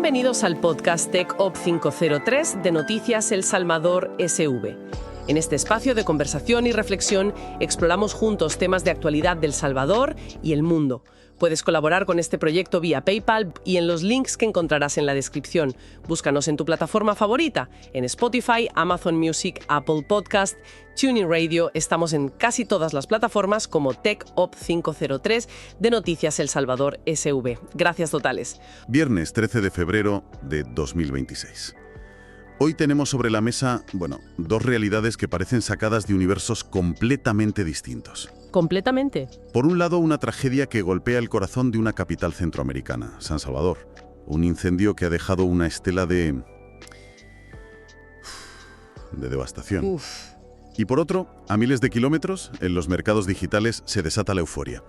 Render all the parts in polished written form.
Bienvenidos al podcast TechOp 503 de Noticias El Salvador SV. En este espacio de conversación y reflexión exploramos juntos temas de actualidad del Salvador y el mundo. Puedes colaborar con este proyecto vía PayPal y en los links que encontrarás en la descripción. Búscanos en tu plataforma favorita, en Spotify, Amazon Music, Apple Podcast, TuneIn Radio. Estamos en casi todas las plataformas como TechOp 503 de Noticias El Salvador SV. Gracias totales. Viernes 13 de febrero de 2026. Hoy tenemos sobre la mesa, dos realidades que parecen sacadas de universos completamente distintos. ¿Completamente? Por un lado, una tragedia que golpea el corazón de una capital centroamericana, San Salvador. Un incendio que ha dejado una estela de devastación. Y por otro, a miles de kilómetros, en los mercados digitales se desata la euforia.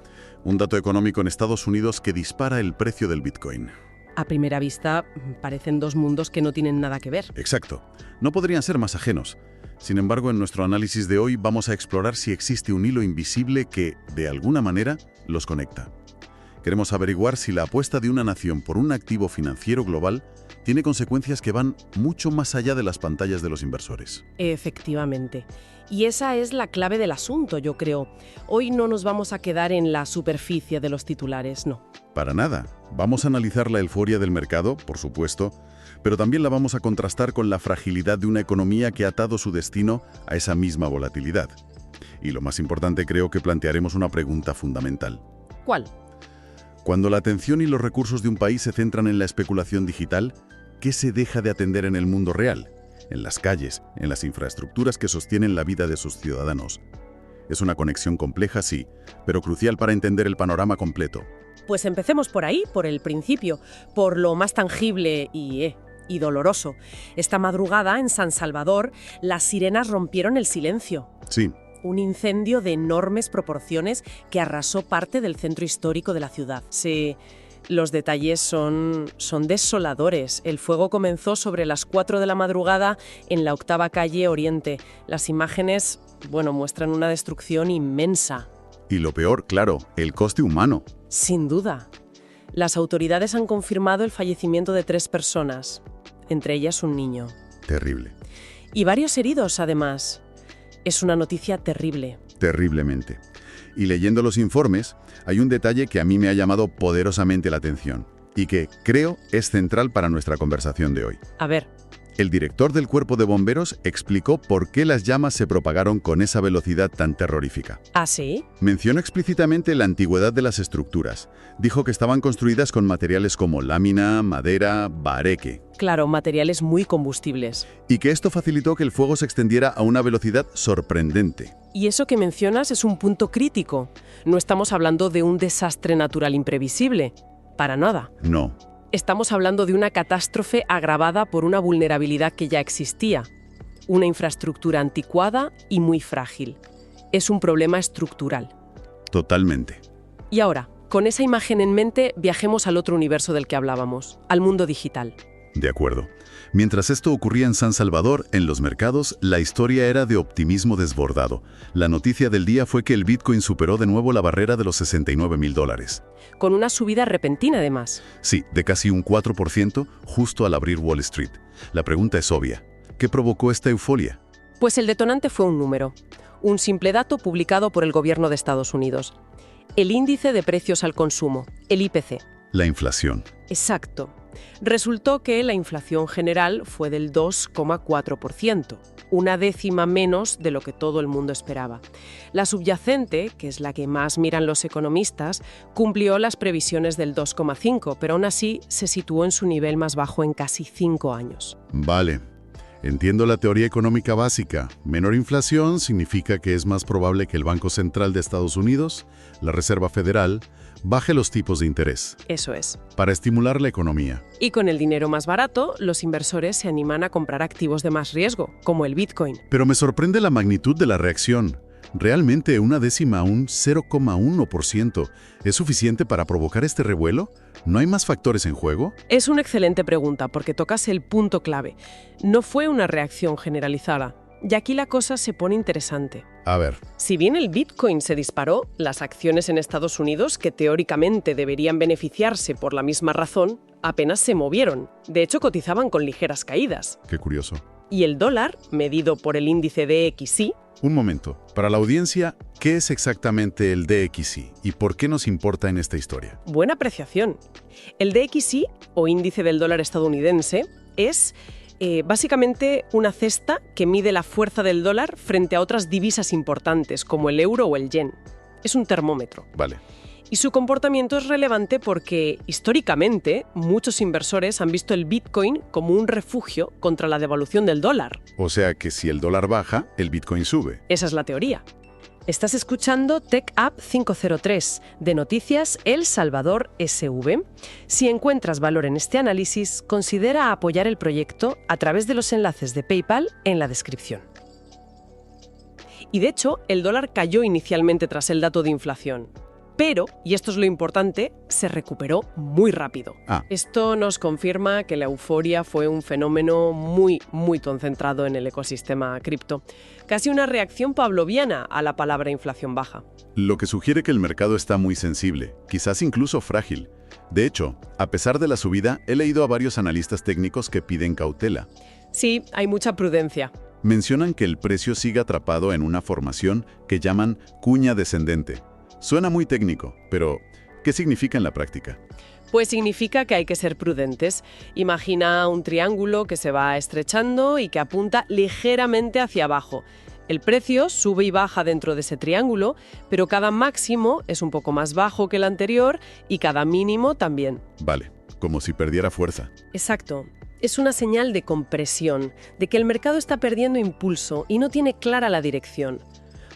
Un dato económico en Estados Unidos que dispara el precio del Bitcoin. A primera vista, parecen dos mundos que no tienen nada que ver. Exacto. No podrían ser más ajenos. Sin embargo, en nuestro análisis de hoy vamos a explorar si existe un hilo invisible que, de alguna manera, los conecta. Queremos averiguar si la apuesta de una nación por un activo financiero global tiene consecuencias que van mucho más allá de las pantallas de los inversores. Efectivamente. Y esa es la clave del asunto, yo creo. Hoy no nos vamos a quedar en la superficie de los titulares, no. Para nada. Vamos a analizar la euforia del mercado, por supuesto, pero también la vamos a contrastar con la fragilidad de una economía que ha atado su destino a esa misma volatilidad. Y lo más importante, creo que plantearemos una pregunta fundamental. ¿Cuál? Cuando la atención y los recursos de un país se centran en la especulación digital, ¿qué se deja de atender en el mundo real? En las calles, en las infraestructuras que sostienen la vida de sus ciudadanos. Es una conexión compleja, sí, pero crucial para entender el panorama completo. Pues empecemos por ahí, por el principio, por lo más tangible y doloroso. Esta madrugada, en San Salvador, las sirenas rompieron el silencio. Sí. Un incendio de enormes proporciones que arrasó parte del centro histórico de la ciudad. Sí, los detalles son desoladores. El fuego comenzó sobre las 4 de la madrugada en la 8ª calle Oriente. Las imágenes, muestran una destrucción inmensa. Y lo peor, claro, el coste humano. Sin duda. Las autoridades han confirmado el fallecimiento de 3 personas, entre ellas un niño. Terrible. Y varios heridos, además. Es una noticia terrible. Terriblemente. Y leyendo los informes, hay un detalle que a mí me ha llamado poderosamente la atención y que, creo, es central para nuestra conversación de hoy. A ver. El director del Cuerpo de Bomberos explicó por qué las llamas se propagaron con esa velocidad tan terrorífica. ¿Ah, sí? Mencionó explícitamente la antigüedad de las estructuras. Dijo que estaban construidas con materiales como lámina, madera, bareque. Claro, materiales muy combustibles. Y que esto facilitó que el fuego se extendiera a una velocidad sorprendente. Y eso que mencionas es un punto crítico. No estamos hablando de un desastre natural imprevisible. Para nada. No. Estamos hablando de una catástrofe agravada por una vulnerabilidad que ya existía. Una infraestructura anticuada y muy frágil. Es un problema estructural. Totalmente. Y ahora, con esa imagen en mente, viajemos al otro universo del que hablábamos, al mundo digital. De acuerdo. Mientras esto ocurría en San Salvador, en los mercados, la historia era de optimismo desbordado. La noticia del día fue que el Bitcoin superó de nuevo la barrera de los $69,000. Con una subida repentina, además. Sí, de casi un 4% justo al abrir Wall Street. La pregunta es obvia. ¿Qué provocó esta euforia? Pues el detonante fue un número. Un simple dato publicado por el gobierno de Estados Unidos. El índice de precios al consumo, el IPC. La inflación. Exacto. Resultó que la inflación general fue del 2,4%, una décima menos de lo que todo el mundo esperaba. La subyacente, que es la que más miran los economistas, cumplió las previsiones del 2,5%, pero aún así se situó en su nivel más bajo en casi 5 años. Vale. Entiendo la teoría económica básica. Menor inflación significa que es más probable que el Banco Central de Estados Unidos, la Reserva Federal, baje los tipos de interés. Eso es. Para estimular la economía. Y con el dinero más barato, los inversores se animan a comprar activos de más riesgo, como el Bitcoin. Pero me sorprende la magnitud de la reacción. ¿Realmente una décima, un 0,1%, es suficiente para provocar este revuelo? ¿No hay más factores en juego? Es una excelente pregunta porque tocas el punto clave. No fue una reacción generalizada. Y aquí la cosa se pone interesante. A ver. Si bien el Bitcoin se disparó, las acciones en Estados Unidos, que teóricamente deberían beneficiarse por la misma razón, apenas se movieron. De hecho, cotizaban con ligeras caídas. Qué curioso. Y el dólar, medido por el índice DXY, Un momento. Para la audiencia, ¿qué es exactamente el DXY y por qué nos importa en esta historia? buena apreciación. El DXY, o índice del dólar estadounidense, es básicamente una cesta que mide la fuerza del dólar frente a otras divisas importantes, como el euro o el yen. Es un termómetro. Vale. Y su comportamiento es relevante porque, históricamente, muchos inversores han visto el Bitcoin como un refugio contra la devaluación del dólar. O sea que si el dólar baja, el Bitcoin sube. Esa es la teoría. Estás escuchando Tech Up 503 de Noticias El Salvador SV. Si encuentras valor en este análisis, considera apoyar el proyecto a través de los enlaces de PayPal en la descripción. Y de hecho, el dólar cayó inicialmente tras el dato de inflación. Pero, y esto es lo importante, se recuperó muy rápido. Esto nos confirma que la euforia fue un fenómeno muy concentrado en el ecosistema cripto. Casi una reacción pavloviana a la palabra inflación baja. Lo que sugiere que el mercado está muy sensible, quizás incluso frágil. De hecho, a pesar de la subida, he leído a varios analistas técnicos que piden cautela. Sí, hay mucha prudencia. Mencionan que el precio sigue atrapado en una formación que llaman cuña descendente. Suena muy técnico, pero ¿qué significa en la práctica? Pues significa que hay que ser prudentes. Imagina un triángulo que se va estrechando y que apunta ligeramente hacia abajo. El precio sube y baja dentro de ese triángulo, pero cada máximo es un poco más bajo que el anterior y cada mínimo también. Vale, como si perdiera fuerza. Exacto. Es una señal de compresión, de que el mercado está perdiendo impulso y no tiene clara la dirección.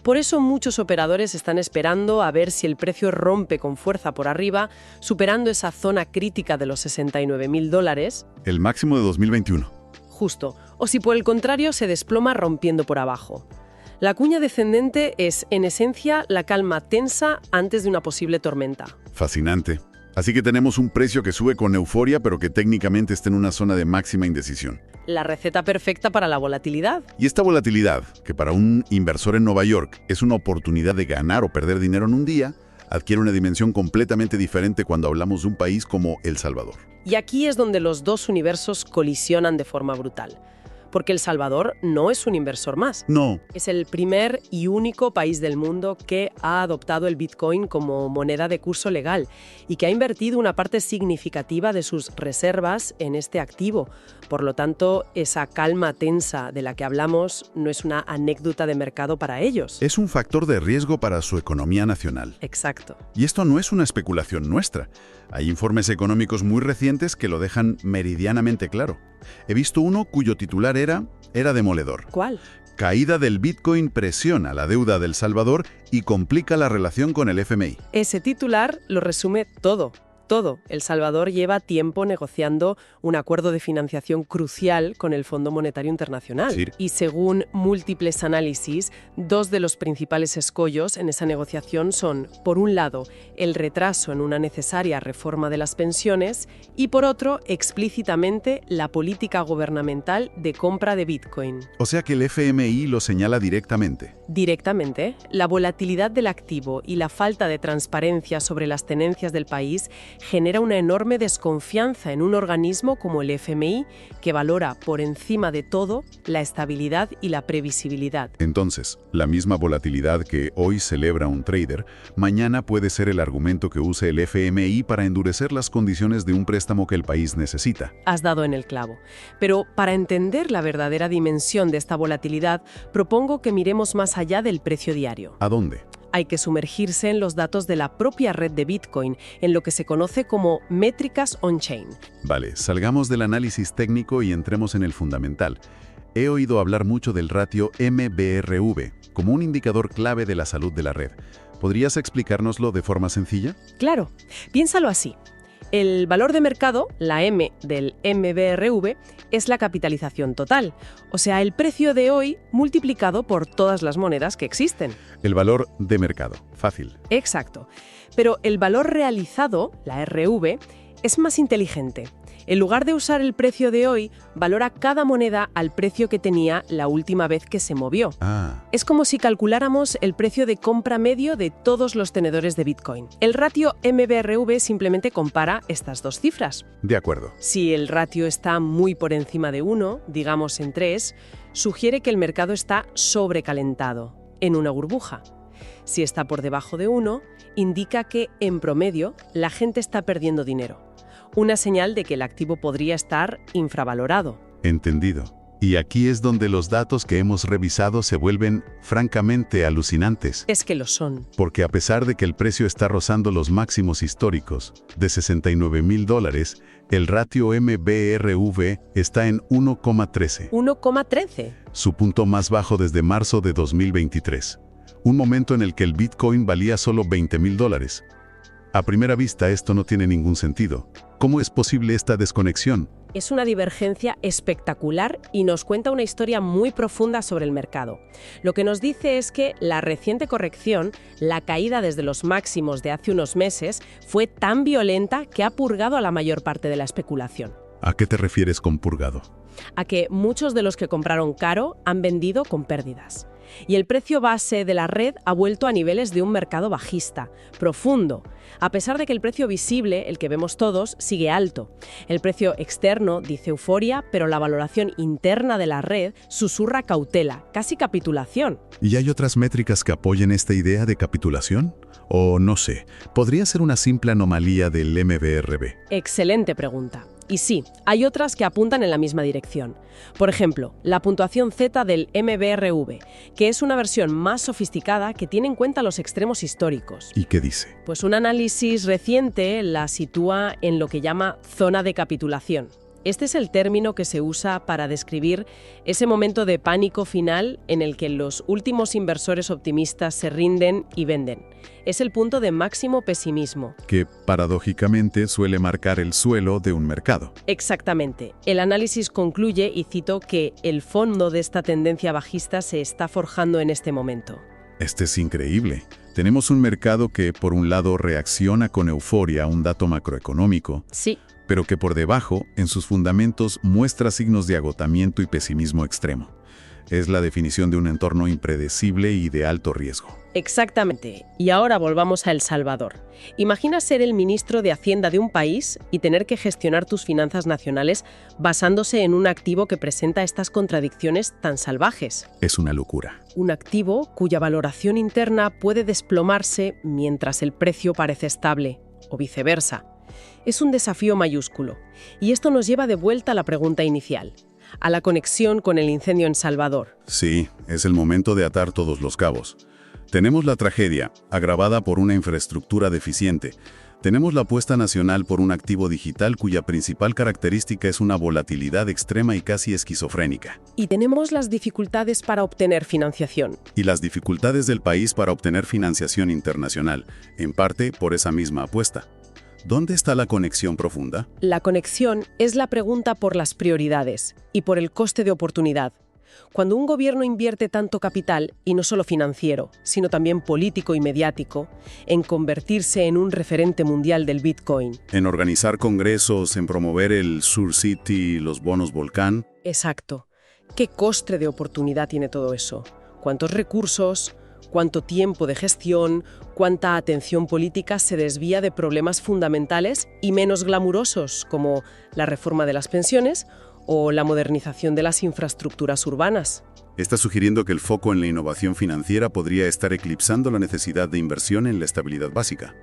Por eso muchos operadores están esperando a ver si el precio rompe con fuerza por arriba, superando esa zona crítica de los $69.000. El máximo de 2021. Justo. O si por el contrario se desploma rompiendo por abajo. La cuña descendente es, en esencia, la calma tensa antes de una posible tormenta. Fascinante. Así que tenemos un precio que sube con euforia, pero que técnicamente está en una zona de máxima indecisión. La receta perfecta para la volatilidad. Y esta volatilidad, que para un inversor en Nueva York es una oportunidad de ganar o perder dinero en un día, adquiere una dimensión completamente diferente cuando hablamos de un país como El Salvador. Y aquí es donde los dos universos colisionan de forma brutal. Porque El Salvador no es un inversor más. No. Es el primer y único país del mundo que ha adoptado el Bitcoin como moneda de curso legal y que ha invertido una parte significativa de sus reservas en este activo. Por lo tanto, esa calma tensa de la que hablamos no es una anécdota de mercado para ellos. Es un factor de riesgo para su economía nacional. Exacto. Y esto no es una especulación nuestra. Hay informes económicos muy recientes que lo dejan meridianamente claro. He visto uno cuyo titular era demoledor. ¿Cuál? Caída del Bitcoin presiona la deuda del Salvador y complica la relación con el FMI. Ese titular lo resume todo. El Salvador lleva tiempo negociando un acuerdo de financiación crucial con el Fondo Monetario Internacional. Sí. Y según múltiples análisis, dos de los principales escollos en esa negociación son, por un lado, el retraso en una necesaria reforma de las pensiones y, por otro, explícitamente la política gubernamental de compra de Bitcoin. O sea que el FMI lo señala directamente. Directamente, la volatilidad del activo y la falta de transparencia sobre las tenencias del país genera una enorme desconfianza en un organismo como el FMI, que valora por encima de todo la estabilidad y la previsibilidad. Entonces, la misma volatilidad que hoy celebra un trader, mañana puede ser el argumento que use el FMI para endurecer las condiciones de un préstamo que el país necesita. Has dado en el clavo. Pero para entender la verdadera dimensión de esta volatilidad, propongo que miremos más allá del precio diario. ¿A dónde? Hay que sumergirse en los datos de la propia red de Bitcoin, en lo que se conoce como métricas on-chain. Vale, salgamos del análisis técnico y entremos en el fundamental. He oído hablar mucho del ratio MBRV como un indicador clave de la salud de la red. ¿Podrías explicárnoslo de forma sencilla? Claro, piénsalo así. El valor de mercado, la M del MBRV, es la capitalización total, o sea, el precio de hoy multiplicado por todas las monedas que existen. El valor de mercado. Fácil. Exacto. Pero el valor realizado, la RV, es más inteligente. En lugar de usar el precio de hoy, valora cada moneda al precio que tenía la última vez que se movió. Es como si calculáramos el precio de compra medio de todos los tenedores de Bitcoin. El ratio MBRV simplemente compara estas dos cifras. De acuerdo. Si el ratio está muy por encima de 1, digamos en 3, sugiere que el mercado está sobrecalentado, en una burbuja. Si está por debajo de 1, indica que, en promedio, la gente está perdiendo dinero. Una señal de que el activo podría estar infravalorado. Entendido. Y aquí es donde los datos que hemos revisado se vuelven francamente alucinantes. Es que lo son. Porque a pesar de que el precio está rozando los máximos históricos de $69,000, el ratio MBRV está en 1,13. ¿1,13? Su punto más bajo desde marzo de 2023. Un momento en el que el Bitcoin valía solo $20,000. A primera vista esto no tiene ningún sentido. ¿Cómo es posible esta desconexión? Es una divergencia espectacular y nos cuenta una historia muy profunda sobre el mercado. Lo que nos dice es que la reciente corrección, la caída desde los máximos de hace unos meses, fue tan violenta que ha purgado a la mayor parte de la especulación. ¿A qué te refieres con purgado? A que muchos de los que compraron caro han vendido con pérdidas. Y el precio base de la red ha vuelto a niveles de un mercado bajista, profundo, a pesar de que el precio visible, el que vemos todos, sigue alto. El precio externo dice euforia, pero la valoración interna de la red susurra cautela, casi capitulación. ¿Y hay otras métricas que apoyen esta idea de capitulación? O no sé, ¿podría ser una simple anomalía del MBRV? Excelente pregunta. Y sí, hay otras que apuntan en la misma dirección. Por ejemplo, la puntuación Z del MBRV, que es una versión más sofisticada que tiene en cuenta los extremos históricos. ¿Y qué dice? Pues un análisis reciente la sitúa en lo que llama zona de capitulación. Este es el término que se usa para describir ese momento de pánico final en el que los últimos inversores optimistas se rinden y venden. Es el punto de máximo pesimismo. Que, paradójicamente, suele marcar el suelo de un mercado. Exactamente. El análisis concluye, y cito, que el fondo de esta tendencia bajista se está forjando en este momento. Este es increíble. Tenemos un mercado que, por un lado, reacciona con euforia a un dato macroeconómico. Sí. Pero que por debajo, en sus fundamentos, muestra signos de agotamiento y pesimismo extremo. Es la definición de un entorno impredecible y de alto riesgo. Exactamente. Y ahora volvamos a El Salvador. Imagina ser el ministro de Hacienda de un país y tener que gestionar tus finanzas nacionales basándose en un activo que presenta estas contradicciones tan salvajes. Es una locura. Un activo cuya valoración interna puede desplomarse mientras el precio parece estable, o viceversa. Es un desafío mayúsculo. Y esto nos lleva de vuelta a la pregunta inicial, a la conexión con el incendio en Salvador. Sí, es el momento de atar todos los cabos. Tenemos la tragedia, agravada por una infraestructura deficiente. Tenemos la apuesta nacional por un activo digital cuya principal característica es una volatilidad extrema y casi esquizofrénica. Y tenemos las dificultades para obtener financiación. Y las dificultades del país para obtener financiación internacional, en parte por esa misma apuesta. ¿Dónde está la conexión profunda? La conexión es la pregunta por las prioridades y por el coste de oportunidad. Cuando un gobierno invierte tanto capital, y no solo financiero, sino también político y mediático, en convertirse en un referente mundial del Bitcoin. En organizar congresos, en promover el Sur City, los bonos Volcán. Exacto. ¿Qué coste de oportunidad tiene todo eso? ¿Cuántos recursos? ¿Cuánto tiempo de gestión? ¿Cuánta atención política se desvía de problemas fundamentales y menos glamurosos, como la reforma de las pensiones o la modernización de las infraestructuras urbanas? Está sugiriendo que el foco en la innovación financiera podría estar eclipsando la necesidad de inversión en la estabilidad básica.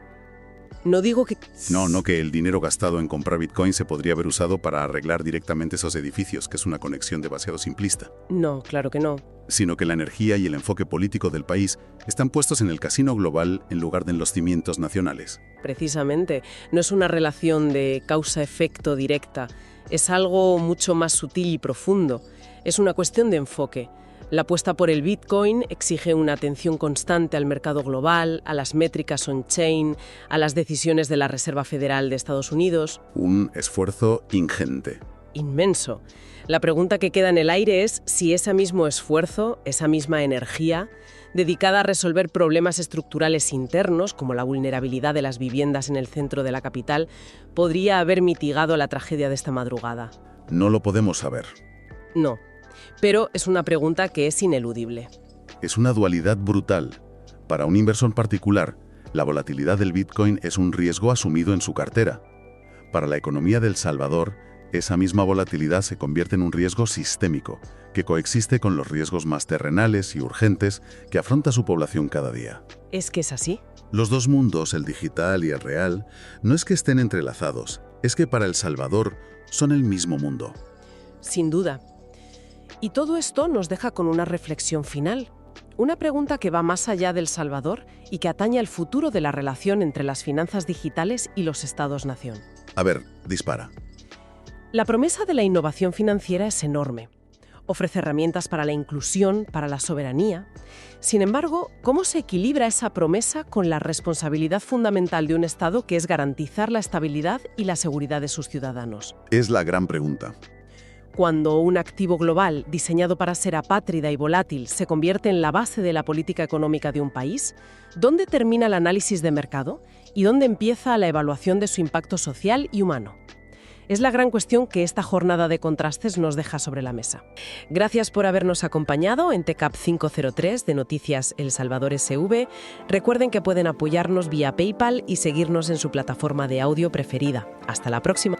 No digo que... No que el dinero gastado en comprar Bitcoin se podría haber usado para arreglar directamente esos edificios, que es una conexión demasiado simplista. No, claro que no. Sino que la energía y el enfoque político del país están puestos en el casino global en lugar de en los cimientos nacionales. Precisamente, no es una relación de causa-efecto directa, es algo mucho más sutil y profundo. Es una cuestión de enfoque. La apuesta por el Bitcoin exige una atención constante al mercado global, a las métricas on-chain, a las decisiones de la Reserva Federal de Estados Unidos. Un esfuerzo ingente. Inmenso. La pregunta que queda en el aire es si ese mismo esfuerzo, esa misma energía, dedicada a resolver problemas estructurales internos, como la vulnerabilidad de las viviendas en el centro de la capital, podría haber mitigado la tragedia de esta madrugada? No lo podemos saber. No, pero es una pregunta que es ineludible. Es una dualidad brutal. Para un inversor particular, la volatilidad del Bitcoin es un riesgo asumido en su cartera. Para la economía de El Salvador, esa misma volatilidad se convierte en un riesgo sistémico, que coexiste con los riesgos más terrenales y urgentes que afronta su población cada día. ¿Es que es así? Los dos mundos, el digital y el real, no es que estén entrelazados, es que para El Salvador son el mismo mundo. Sin duda. Y todo esto nos deja con una reflexión final. Una pregunta que va más allá de El Salvador y que atañe al futuro de la relación entre las finanzas digitales y los estados-nación. A ver, dispara. La promesa de la innovación financiera es enorme. Ofrece herramientas para la inclusión, para la soberanía. Sin embargo, ¿cómo se equilibra esa promesa con la responsabilidad fundamental de un Estado, que es garantizar la estabilidad y la seguridad de sus ciudadanos? Es la gran pregunta. Cuando un activo global, diseñado para ser apátrida y volátil, se convierte en la base de la política económica de un país, ¿dónde termina el análisis de mercado y dónde empieza la evaluación de su impacto social y humano? Es la gran cuestión que esta jornada de contrastes nos deja sobre la mesa. Gracias por habernos acompañado en TCAP 503 de Noticias El Salvador SV. Recuerden que pueden apoyarnos vía PayPal y seguirnos en su plataforma de audio preferida. Hasta la próxima.